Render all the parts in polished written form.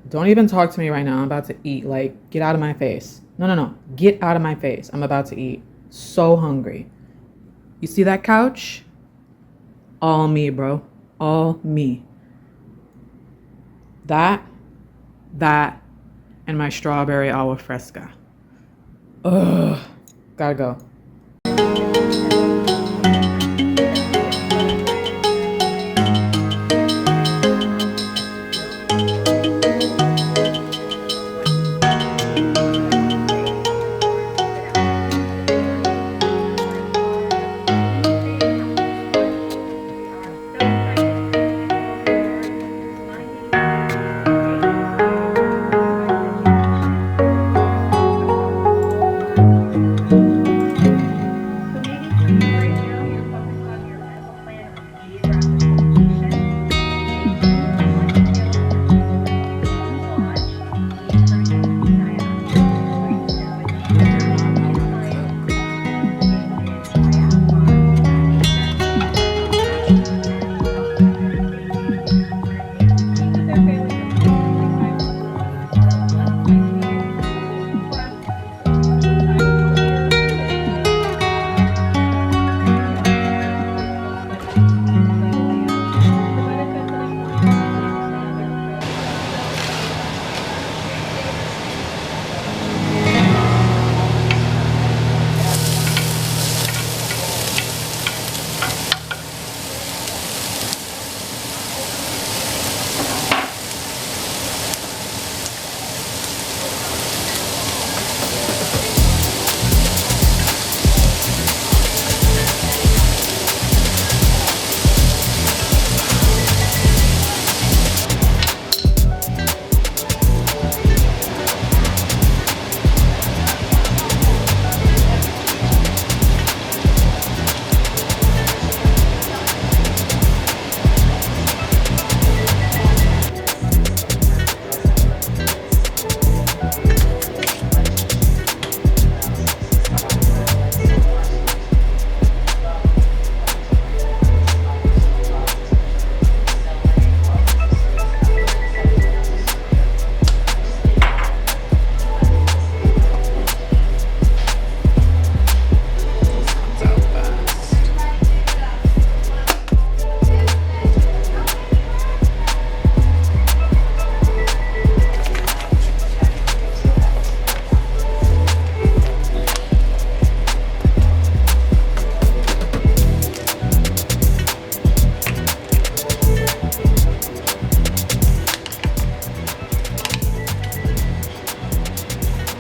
Don't even talk to me right now. I'm about to eat. Like, get out of my face. No, no, no. Get out of my face. I'm about to eat. So hungry. You see that couch? All me, bro. All me. That, and my strawberry agua fresca. Ugh. Gotta go.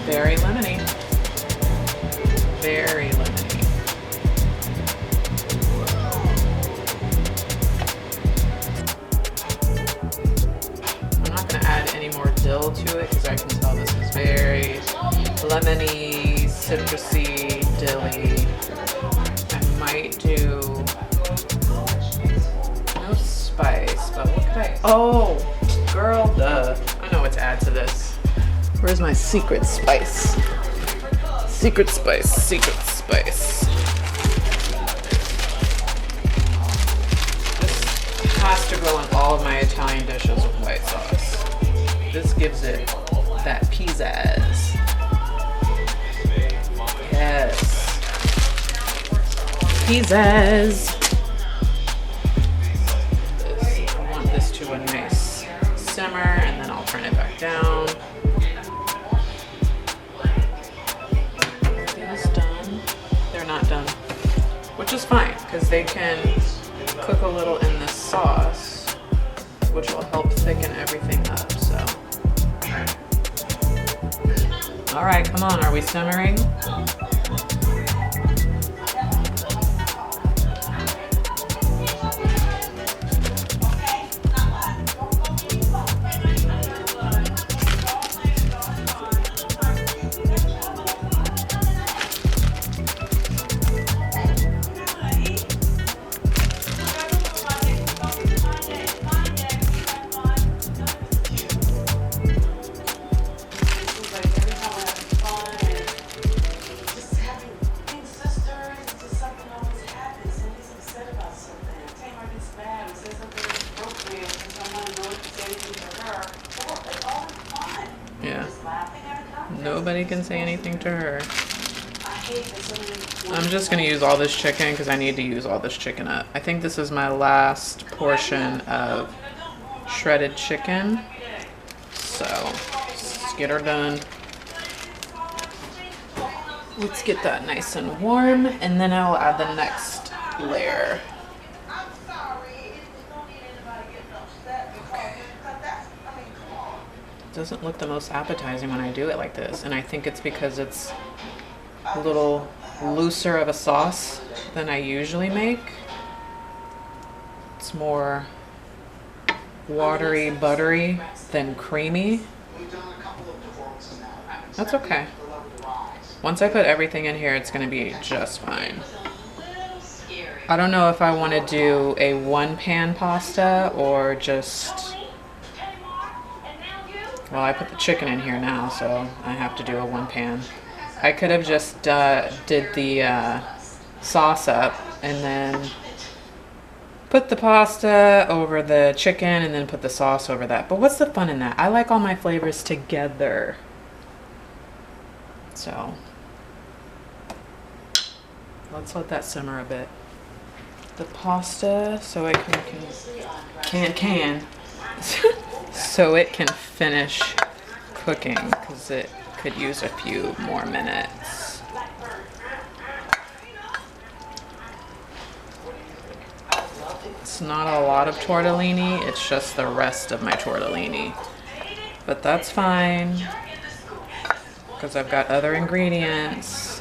Very lemony. Very lemony. I'm not going to add any more dill to it because I can tell this is very lemony, citrusy, dilly. I might do no spice, but what could I? Oh, girl, duh. I know what to add to this. Where's my secret spice? Secret spice, secret spice. This has to go in all of my Italian dishes with white sauce. This gives it that pizzazz. Yes. Pizzazz. I want this to a nice simmer and then I'll turn it back down. Not done, which is fine because they can cook a little in this sauce, which will help thicken everything up. So, all right, come on, are we simmering? Nobody can say anything to her. I'm just gonna use all this chicken because I need to use all this chicken up. I think this is my last portion of shredded chicken. So let's get her done. Let's get that nice and warm, and then I'll add the next layer. Okay. Doesn't look the most appetizing when I do it like this, and I think it's because it's a little looser of a sauce than I usually make. It's more watery, buttery than creamy. That's okay. Once I put everything in here, it's gonna be just fine. I don't know if I want to do a one pan pasta or just, well, I put the chicken in here now, so I have to do a one pan. I could have just did the sauce up and then put the pasta over the chicken and then put the sauce over that. But what's the fun in that? I like all my flavors together. So let's let that simmer a bit. The pasta, so it can so it can finish cooking, because it could use a few more minutes. It's not a lot of tortellini, it's just the rest of my tortellini. But that's fine, because I've got other ingredients.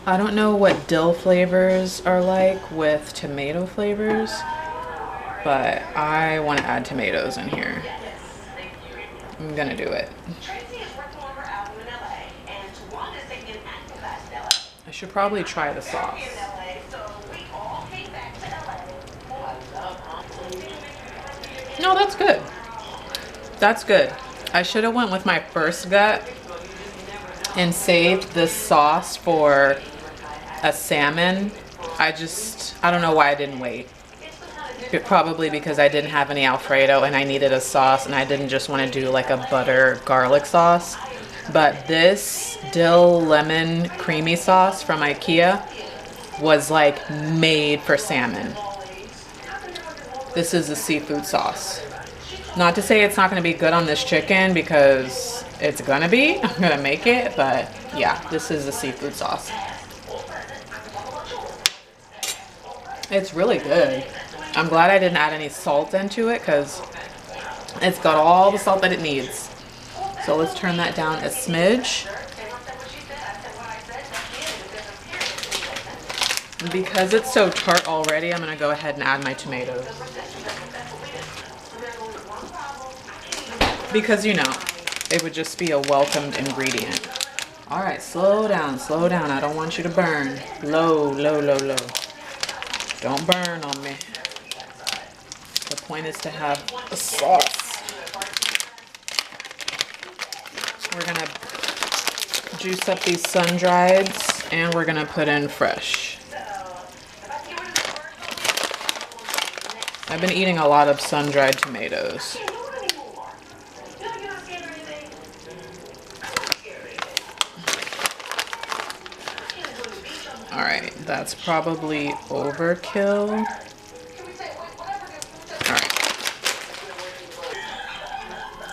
I don't know what dill flavors are like with tomato flavors, but I want to add tomatoes in here. I'm gonna do it. I should probably try the sauce. No, that's good. That's good. I should have went with my first gut and saved this sauce for a salmon. I don't know why I didn't wait. Probably because I didn't have any Alfredo and I needed a sauce, and I didn't just want to do like a butter garlic sauce. But this dill lemon creamy sauce from IKEA was like made for salmon. This is a seafood sauce. Not to say it's not going to be good on this chicken, because it's going to be. I'm going to make it, but yeah, this is a seafood sauce. It's really good. I'm glad I didn't add any salt into it, because it's got all the salt that it needs. So let's turn that down a smidge. Because it's so tart already, I'm going to go ahead and add my tomatoes. Because, you know, it would just be a welcomed ingredient. All right, slow down, slow down. I don't want you to burn. Low, low, low, low. Don't burn on me. The point is to have the sauce. We're gonna juice up these sun-drieds, and we're gonna put in fresh. I've been eating a lot of sun-dried tomatoes. All right, that's probably overkill. All right.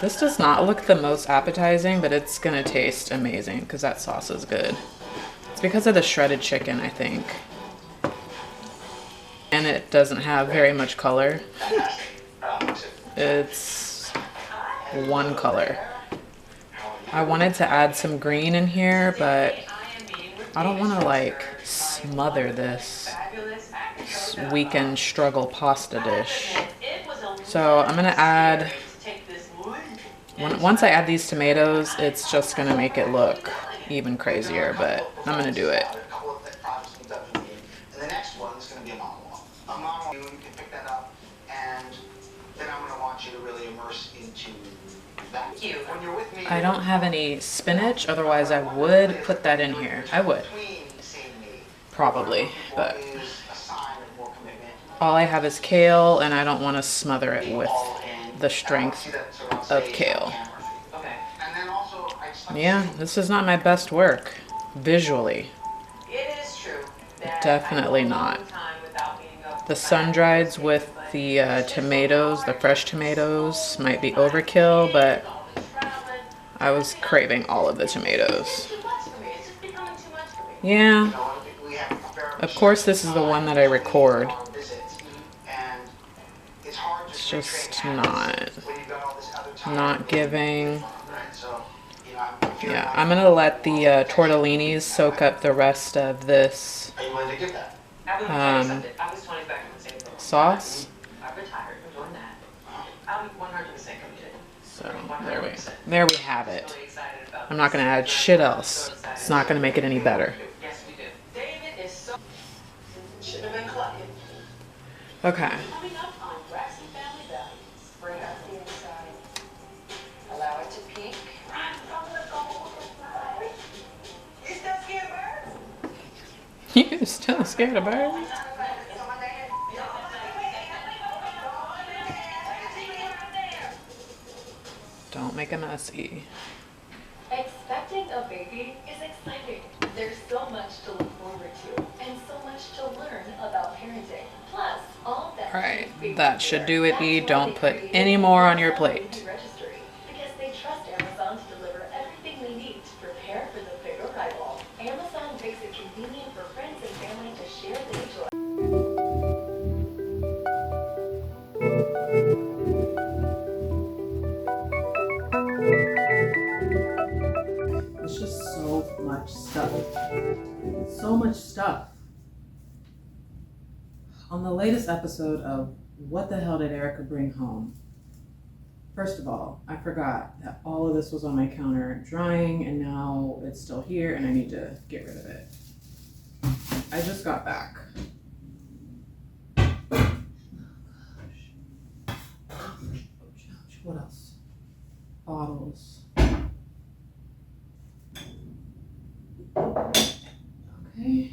This does not look the most appetizing, but it's gonna taste amazing because that sauce is good. It's because of the shredded chicken, I think. And it doesn't have very much color. It's one color. I wanted to add some green in here, but I don't want to like smother this weekend struggle pasta dish. So I'm gonna add, once I add these tomatoes, it's just gonna make it look even crazier, but I'm gonna do it. The next one is going to be a monologue. A monologue, you can pick that up, and then I'm going to want you to really immerse into that. When you're with me, I don't have any spinach, otherwise I would put that in here. I would. Probably, but is a sign of more commitment. all I have is kale, and I don't want to smother it with the strength of kale. Okay. And then also, I just like Yeah, this is not my best work visually. it is true that Definitely not. The sun-drieds with the tomatoes, the fresh tomatoes, might be overkill, but I was craving all of the tomatoes. Yeah, of course this is the one that I record. It's just not giving. Yeah, I'm gonna let the tortellinis soak up the rest of this sauce. So there we have it. I'm not gonna add shit else. It's not gonna make it any better. Okay. Allow it to peak. You still scared of birds? Don't make a messy. Expecting a baby is exciting. There's so much to look forward to and so much to learn about parenting. Plus, all that. Alright, that should do it, E. Don't put any more on your plate. Registry, because they trust Amazon to deliver everything they need to prepare for the big arrival. Amazon makes it convenient for friends and family to share the joy. It's just so much stuff. So much stuff. On the latest episode of What the Hell Did Erica Bring Home? First of all, I forgot that all of this was on my counter drying, and now it's still here and I need to get rid of it. I just got back. What else? Bottles. Okay.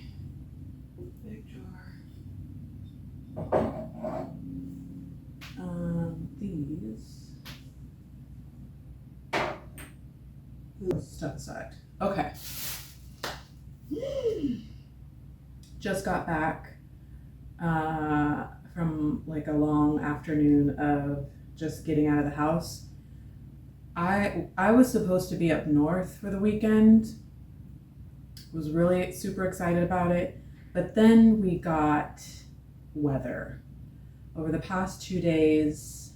Big jar. These. Step aside. Okay. Just got back from like a long afternoon of just getting out of the house. I was supposed to be up north for the weekend. Was really super excited about it, but then we got weather. Over the past 2 days,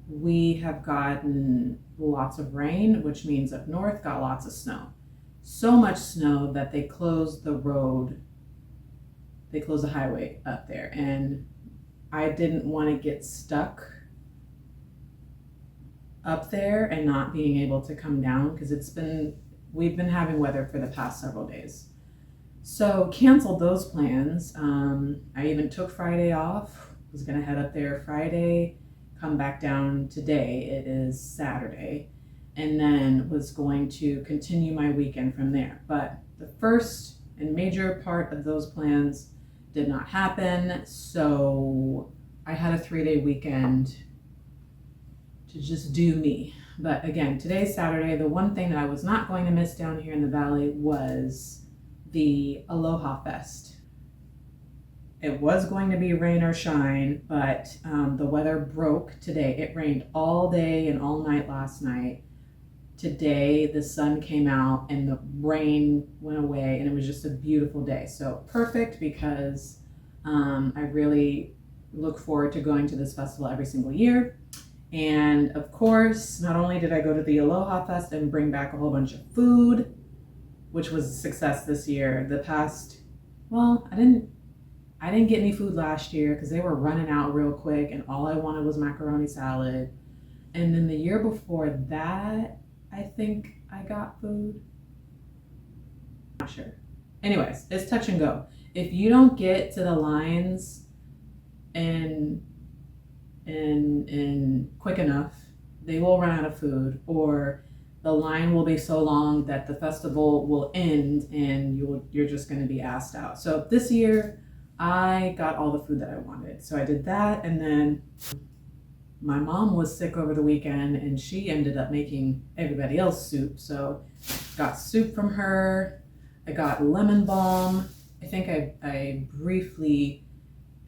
we have gotten lots of rain, which means up north got lots of snow. So much snow that they closed the road. They closed the highway up there, and I didn't want to get stuck up there and not being able to come down, because we've been having weather for the past several days. So canceled those plans. I even took Friday off. Was gonna head up there Friday, come back down today. It is Saturday, and then was going to continue my weekend from there. But the first and major part of those plans did not happen, so I had a 3-day weekend to just do me. But again, today's Saturday. The one thing that I was not going to miss down here in the valley was the Aloha Fest. It was going to be rain or shine, but the weather broke today. It rained all day and all night last night. Today, the sun came out and the rain went away, and it was just a beautiful day. So perfect, because I really look forward to going to this festival every single year. And of course, not only did I go to the Aloha Fest and bring back a whole bunch of food, which was a success this year. I didn't get any food last year because they were running out real quick, and all I wanted was macaroni salad. And then the year before that, I think I got food. Not sure. Anyways, it's touch and go. If you don't get to the lines and quick enough, they will run out of food, or the line will be so long that the festival will end and you're just going to be asked out. So this year I got all the food that I wanted. So I did that, and then my mom was sick over the weekend and she ended up making everybody else soup. So got soup from her. I got lemon balm. I think I briefly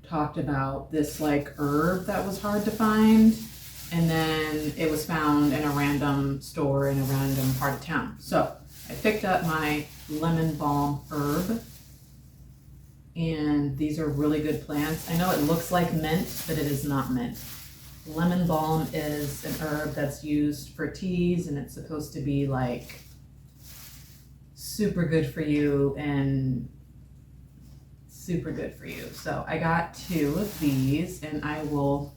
talked about this like herb that was hard to find, and then it was found in a random store in a random part of town. So I picked up my lemon balm herb, and these are really good plants. I know it looks like mint, but it is not mint. Lemon balm is an herb that's used for teas, and it's supposed to be like super good for you and super good for you. So I got 2 of these, and I will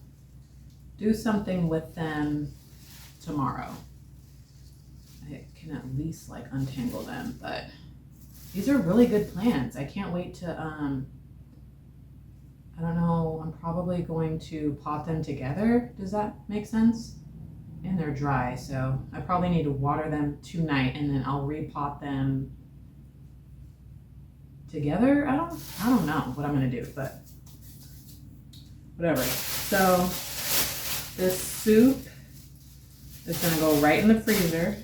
do something with them tomorrow. I can at least like untangle them, but these are really good plants. I can't wait to I don't know, I'm probably going to pot them together. Does that make sense? And they're dry, so I probably need to water them tonight, and then I'll repot them together. I don't know what I'm gonna do, but whatever. So this soup is gonna go right in the freezer.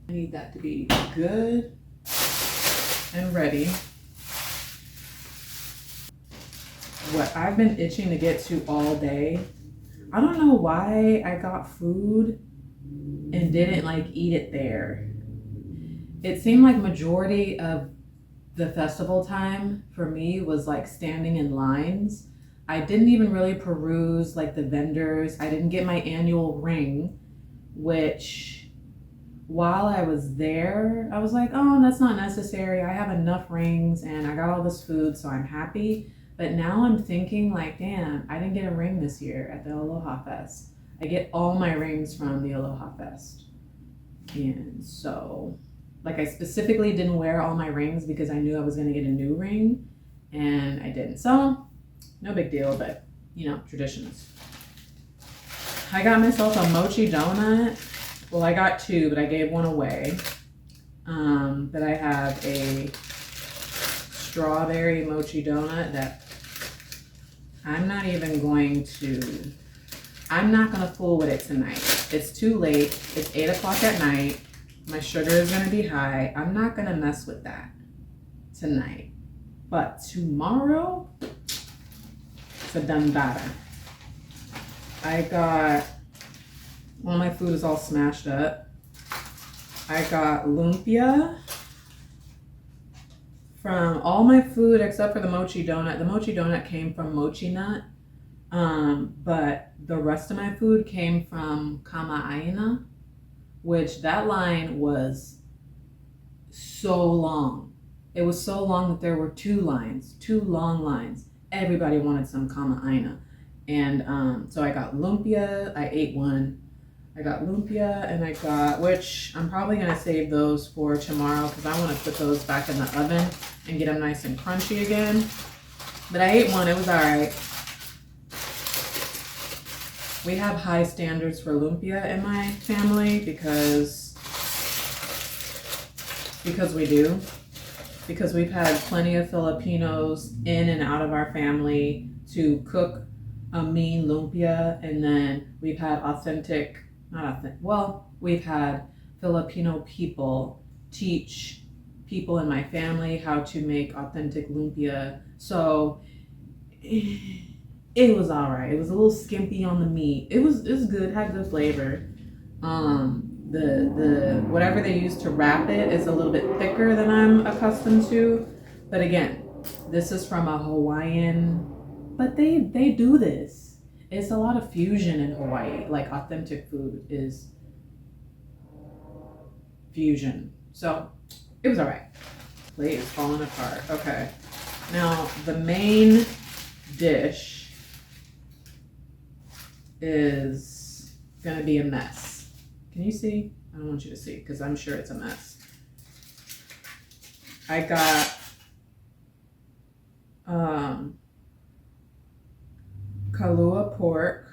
I need that to be good and ready. What I've been itching to get to all day, I don't know why I got food and didn't like eat it there. It seemed like majority of the festival time for me was like standing in lines. I didn't even really peruse like the vendors. I didn't get my annual ring, which while I was there, I was like, oh, that's not necessary. I have enough rings and I got all this food, so I'm happy. But now I'm thinking like, damn, I didn't get a ring this year at the Aloha Fest. I get all my rings from the Aloha Fest. And so, like, I specifically didn't wear all my rings because I knew I was going to get a new ring, and I didn't. So, no big deal, but, you know, traditions. I got myself a mochi donut. Well, I got 2, but I gave one away. But I have a strawberry mochi donut that I'm not going to fool with it tonight. It's too late. It's 8 o'clock at night. My sugar is going to be high. I'm not going to mess with that tonight. But tomorrow, it's a dandara. I got, well, my food is all smashed up. I got lumpia from all my food except for the mochi donut. The mochi donut came from Mochi Nut, but the rest of my food came from Kama'aina, which that line was so long. It was so long that there were 2 lines, 2 long lines. Everybody wanted some Kama'aina. And so I got lumpia, I ate one. I got lumpia, and I got, which I'm probably going to save those for tomorrow because I want to put those back in the oven and get them nice and crunchy again. But I ate one, it was all right. We have high standards for lumpia in my family because we do. Because we've had plenty of Filipinos in and out of our family to cook a mean lumpia, and then we've had we've had Filipino people teach people in my family how to make authentic lumpia. So it was all right. It was a little skimpy on the meat. It was good, had good flavor. The whatever they use to wrap it is a little bit thicker than I'm accustomed to. But again, this is from a Hawaiian, but they do this. It's a lot of fusion in Hawaii. Like authentic food is fusion. So it was all right. Plate is falling apart. Okay. Now the main dish is gonna be a mess. Can you see? I don't want you to see because I'm sure it's a mess. I got kalua pork,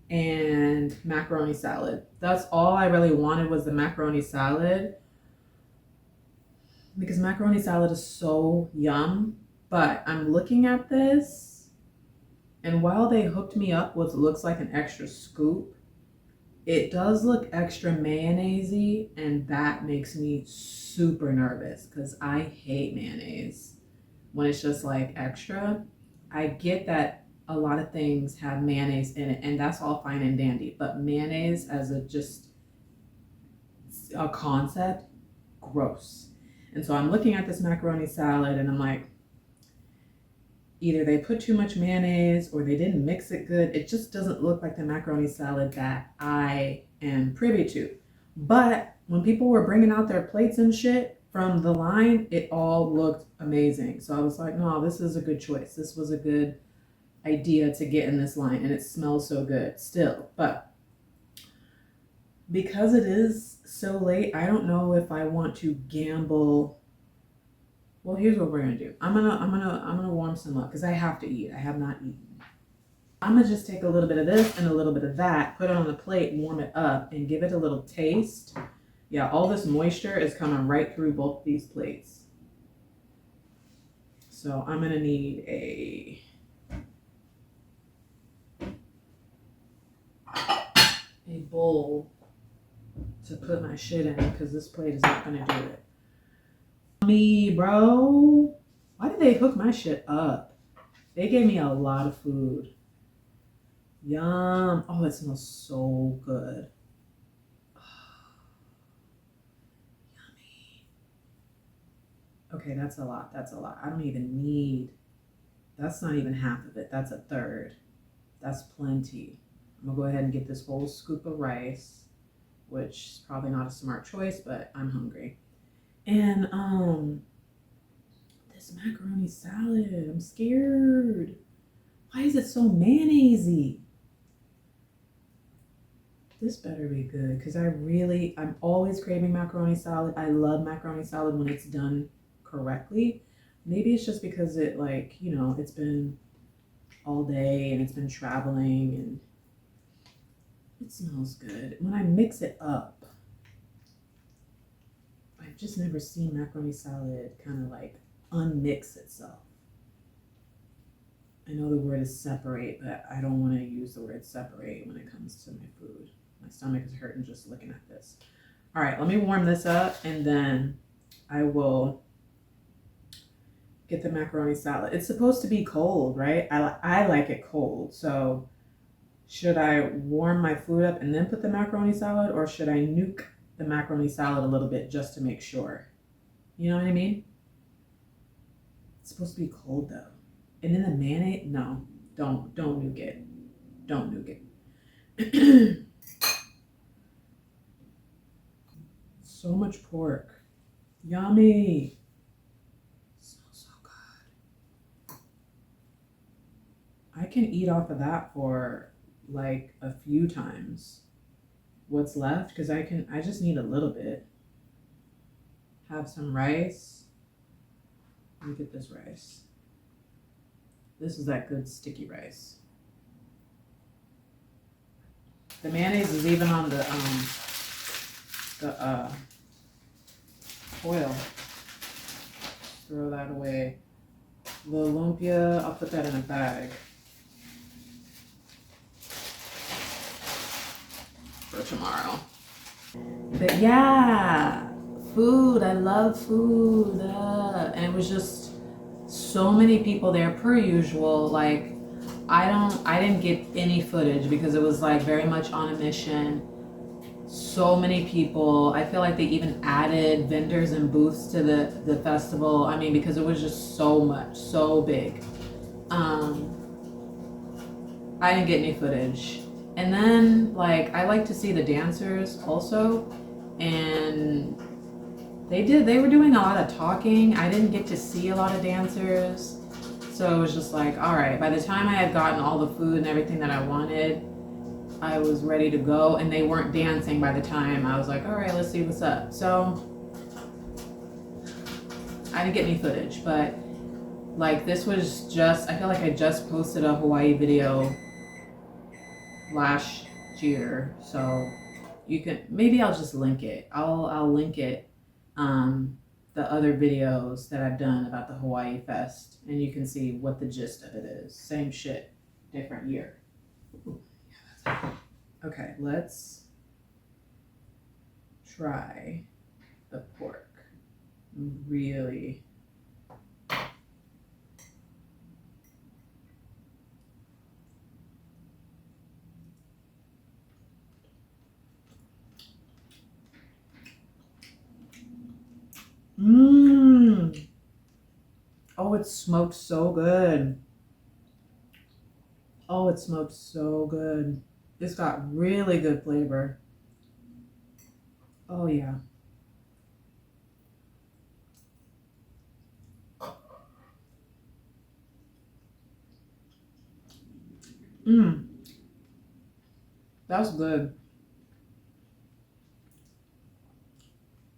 and macaroni salad. That's all I really wanted was the macaroni salad, because macaroni salad is so yum. But I'm looking at this, and while they hooked me up with what looks like an extra scoop, it does look extra mayonnaise-y, and that makes me super nervous because I hate mayonnaise when it's just like extra. I get that a lot of things have mayonnaise in it, and that's all fine and dandy, but mayonnaise as a concept, gross. And so I'm looking at this macaroni salad and I'm like, either they put too much mayonnaise or they didn't mix it good. It just doesn't look like the macaroni salad that I am privy to. But when people were bringing out their plates and shit from the line, it all looked amazing. So I was like, no, this is a good choice. This was a good idea to get in this line, and it smells so good still. But because it is so late, I don't know if I want to gamble. Well, here's what we're gonna do. I'm gonna warm some up because I have to eat. I have not eaten. I'm gonna just take a little bit of this and a little bit of that, put it on the plate, warm it up, and give it a little taste. Yeah, all this moisture is coming right through both these plates. So I'm gonna need a bowl to put my shit in because this plate is not gonna do it. Me, bro. Why did they hook my shit up? They gave me a lot of food. Yum. Oh, it smells so good. Yummy. Okay, that's a lot. That's a lot. I don't even need. That's not even half of it. That's a third. That's plenty. I'm gonna go ahead and get this whole scoop of rice, which is probably not a smart choice, but I'm hungry. And this macaroni salad, I'm scared. Why is it so mayonnaise-y? This better be good because I'm always craving macaroni salad. I love macaroni salad when it's done correctly. Maybe it's just because it, like, you know, it's been all day and it's been traveling and it smells good. When I mix it up, I've just never seen macaroni salad kind of like unmix itself. I know the word is separate, but I don't want to use the word separate when it comes to my food. My stomach is hurting just looking at this. All right, let me warm this up and then I will get the macaroni salad. It's supposed to be cold, right? I like it cold. So should I warm my food up and then put the macaroni salad, or should I nuke the macaroni salad a little bit just to make sure? You know what I mean? It's supposed to be cold though. And then the mayonnaise, no, don't nuke it. Don't nuke it. So much pork. Yummy. Smells so good. I can eat off of that for like a few times. What's left, because I just need a little bit. Have some rice. Let me get this rice. This is that good sticky rice. The mayonnaise is even on the foil. Throw that away. The lumpia, I'll put that in a bag for tomorrow. But yeah, food. I love food. And it was just so many people there per usual. Like I didn't get any footage because it was like very much on a mission. So many people. I feel like they even added vendors and booths to the festival. I mean, because it was just so much, so big. I didn't get any footage. And then, like, I like to see the dancers also, and they were doing a lot of talking. I didn't get to see a lot of dancers, so it was just like, all right. By the time I had gotten all the food and everything that I wanted, I was ready to go, and they weren't dancing by the time I was like, all right, let's see what's up. So I didn't get any footage, but like this was just, I feel like I just posted a Hawaii video last year, so you can, maybe I'll just link it. I'll link it, the other videos that I've done about the Hawaii Fest, and you can see what the gist of it is. Same shit, different year. Okay, let's try the pork. Really. Mmm. Oh, it's smoked so good. Oh, it smoked so good. It's got really good flavor. Oh, yeah. Mmm. That's good.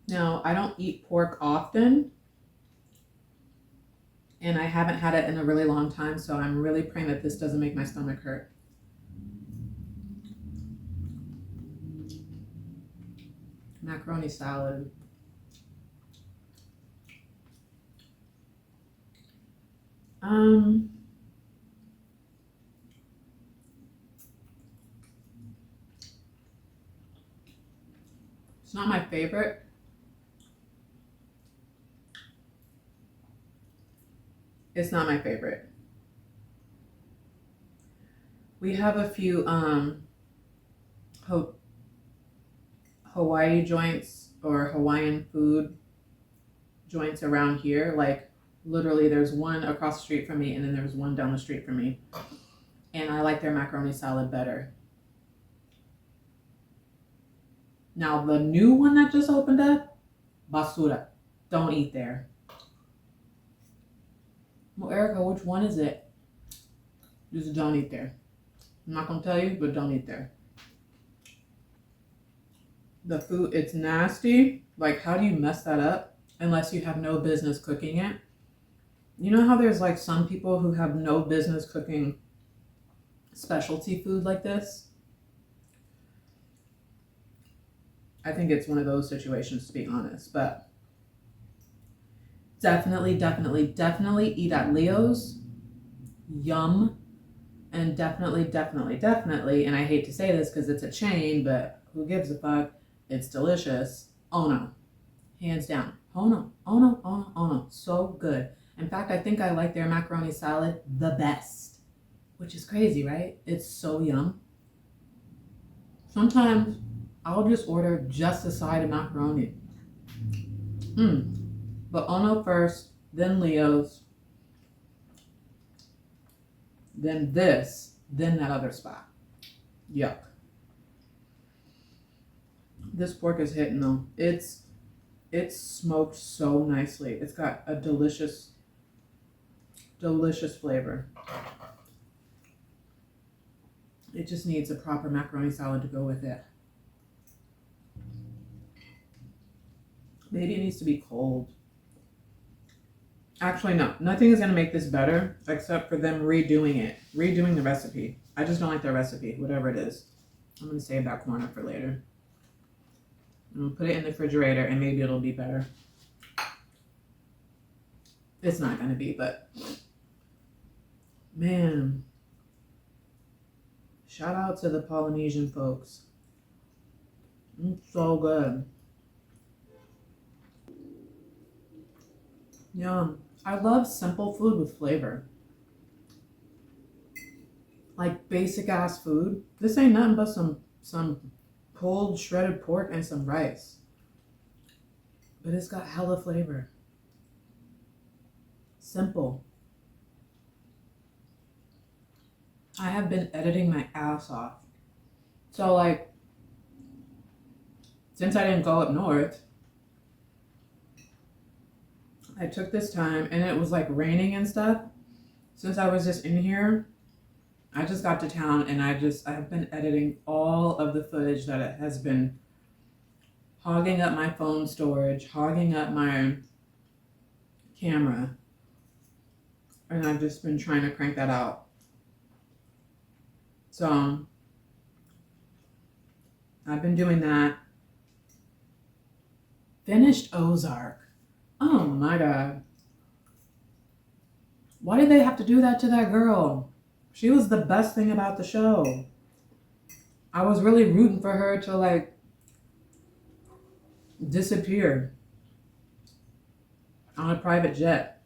Now, I don't eat pork often, and I haven't had it in a really long time, so I'm really praying that this doesn't make my stomach hurt. Macaroni salad. Um, it's not my favorite. It's not my favorite. We have a few Hawaii joints or Hawaiian food joints around here. Like literally there's one across the street from me and then there's one down the street from me. And I like their macaroni salad better. Now the new one that just opened up, basura. Don't eat there. Well, Erica, which one is it? Just don't eat there. I'm not gonna tell you, but don't eat there. The food, it's nasty. Like, how do you mess that up? Unless you have no business cooking it. You know how there's like some people who have no business cooking specialty food like this? I think it's one of those situations, to be honest. But definitely eat at Leo's. Yum. And definitely, and I hate to say this because it's a chain, but who gives a fuck? It's delicious. Oh no. Hands down. Oh no. So good. In fact, I think I like their macaroni salad the best. Which is crazy, right? It's so yum. Sometimes I'll just order just a side of macaroni. But Ono first, then Leo's, then this, then that other spot. Yuck. This pork is hitting though. It's smoked so nicely. It's got a delicious flavor. It just needs a proper macaroni salad to go with it. Maybe it needs to be cold. Actually, no. Nothing is going to make this better except for them redoing the recipe. I just don't like their recipe, whatever it is. I'm going to save that corner for later. I'm going to put it in the refrigerator and maybe it'll be better. It's not going to be, but man, shout out to the Polynesian folks. It's so good. Yum. I love simple food with flavor. Like basic ass food. This ain't nothing but some pulled shredded pork and some rice. But it's got hella flavor. Simple. I have been editing my ass off. So like, since I didn't go up north, I took this time and it was like raining and stuff. Since I was just in here, I just got to town and I've been editing all of the footage that it has been hogging up my phone storage, hogging up my camera. And I've just been trying to crank that out. So I've been doing that. Finished Ozark. Oh my God. Why did they have to do that to that girl? She was the best thing about the show. I was really rooting for her to like disappear on a private jet.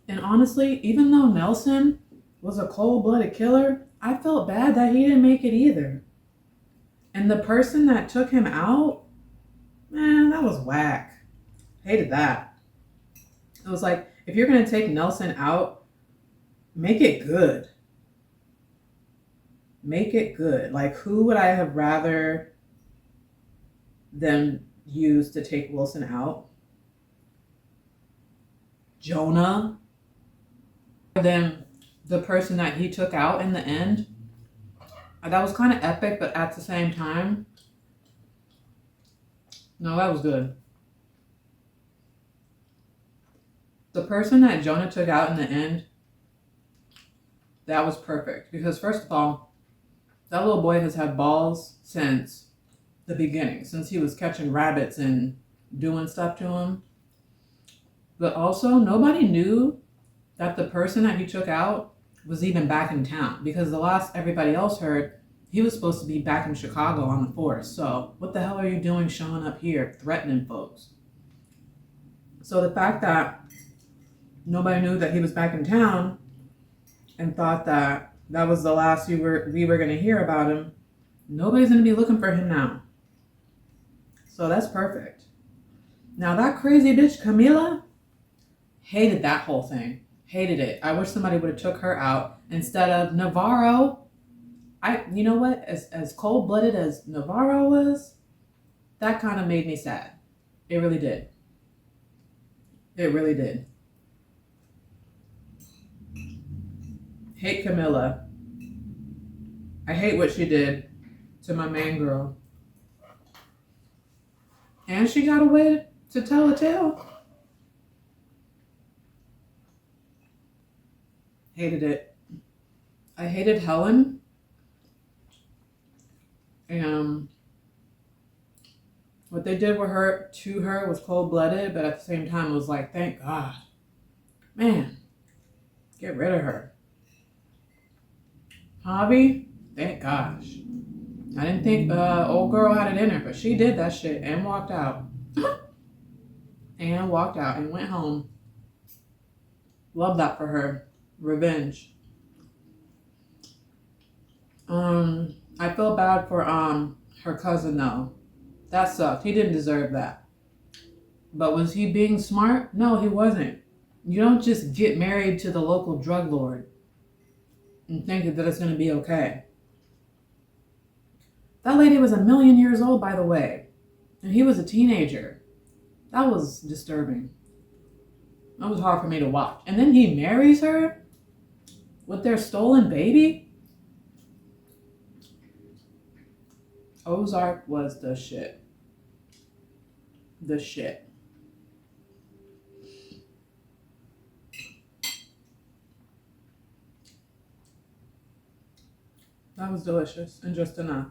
And honestly, even though Nelson was a cold-blooded killer, I felt bad that he didn't make it either. And the person that took him out, man, that was whack. Hated that. It was like, if you're going to take Nelson out, make it good. Make it good. Like, who would I have rather than use to take Wilson out? Jonah? Than the person that he took out in the end. That was kind of epic, but at the same time, no, that was good. The person that Jonah took out in the end, that was perfect. Because first of all, that little boy has had balls since the beginning, since he was catching rabbits and doing stuff to him. But also, nobody knew that the person that he took out was even back in town, because the last everybody else heard, he was supposed to be back in Chicago on the 4th. So what the hell are you doing showing up here threatening folks? So the fact that nobody knew that he was back in town and thought that that was the last we were going to hear about him, nobody's going to be looking for him now. So that's perfect. Now that crazy bitch Camila, hated that whole thing. Hated it. I wish somebody would have took her out instead of Navarro. You know what? As cold-blooded as Navarro was, that kind of made me sad. It really did. It really did. Hate Camilla. I hate what she did to my main girl. And she got away to tell a tale. Hated it. I hated Helen. And what they did with her to her was cold-blooded, but at the same time it was like, thank God. Man, get rid of her. Javi, thank gosh. I didn't think old girl had it in her, but she did that shit and walked out. And walked out and went home. Love that for her. Revenge. I feel bad for her cousin though. That sucked. He didn't deserve that. But was he being smart? No, he wasn't. You don't just get married to the local drug lord and think that it's going to be okay. That lady was 1,000,000 years old, by the way, and he was a teenager. That was disturbing. That was hard for me to watch. And then he marries her with their stolen baby. Ozark was the shit. The shit. That was delicious and just enough.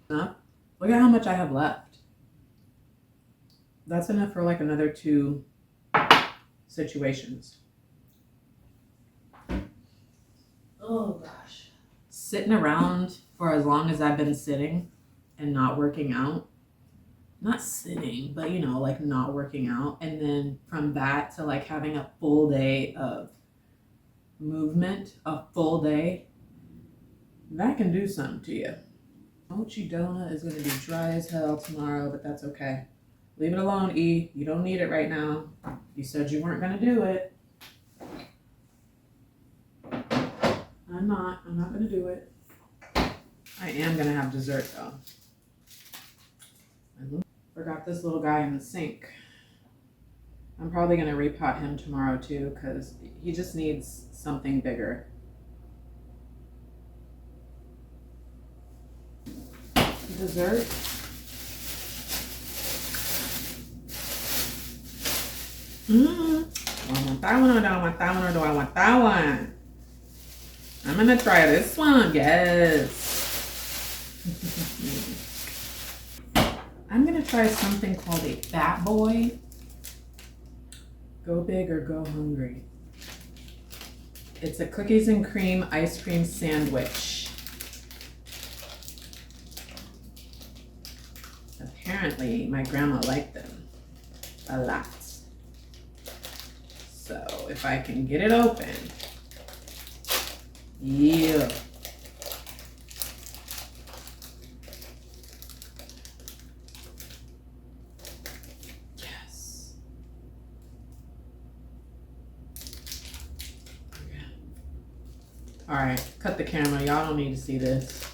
Enough? Look at how much I have left. That's enough for like another 2 situations. Oh gosh. Sitting around for as long as I've been sitting and not working out. Not sitting, but like not working out. And then from that to like having a full day of movement, a full day, that can do something to you. Mochi donut is going to be dry as hell tomorrow, but that's okay. Leave it alone, E. You don't need it right now. You said you weren't going to do it. I'm not going to do it. I am going to have dessert though. I forgot this little guy in the sink. I'm probably going to repot him tomorrow too, because he just needs something bigger. Dessert. Do I want that one or do I want that one or do I want that one? I'm gonna try this one. Yes. I'm gonna try something called a Fat Boy. Go big or go hungry. It's a cookies and cream ice cream sandwich. Apparently, my grandma liked them a lot. So if I can get it open, yeah. Yes. All right, cut the camera. Y'all don't need to see this.